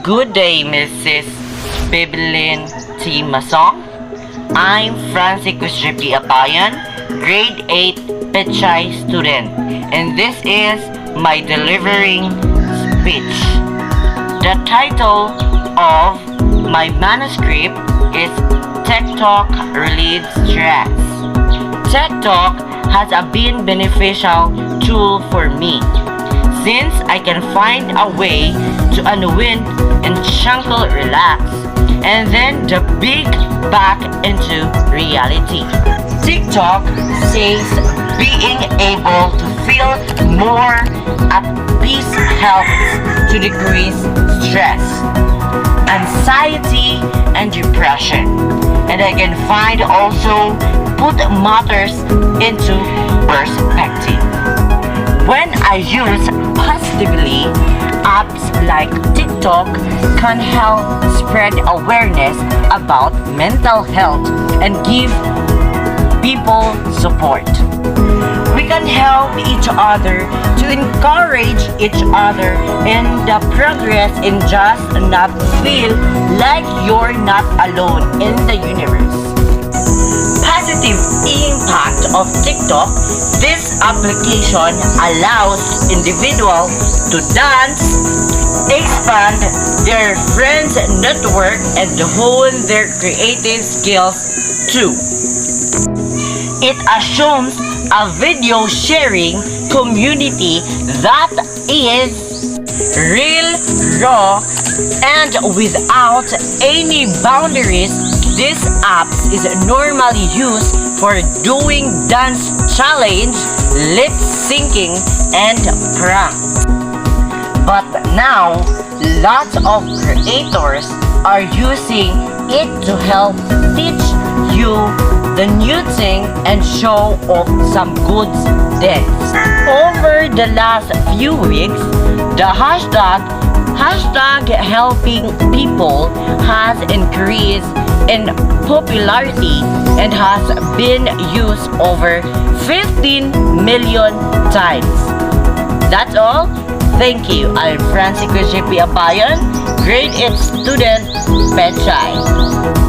Good day, Mrs. Bibelin T. Masong. I'm Quiezgy Abayon, grade 8 Pechay student, and this is my delivering speech. The title of my manuscript is Tech Talk Relieves Stress. Tech Talk has been beneficial tool for me, since I can find a way to unwind and chuckle, relax, and then the big back into reality. TikTok says being able to feel more at peace helps to decrease stress, anxiety, and depression. And I can find also put matters into perspective. When I use positively, apps like TikTok can help spread awareness about mental health and give people support. We can help each other to encourage each other in the progress and just not feel like you're not alone in the universe. Positive impact of TikTok. This application allows individuals to dance, expand their friends network, and hone their creative skills too. It assumes a video sharing community that is real, raw, and without any boundaries. This app is normally used for doing dance challenge, lip syncing, and pranks. But now, lots of creators are using it to help teach you the new thing and show off some good dance. Over the last few weeks, the hashtag helping people has increased in popularity and has been used over 15 million times. That's all. Thank you. I'm Quiezgy Abayon, grade 8 student, Pechay.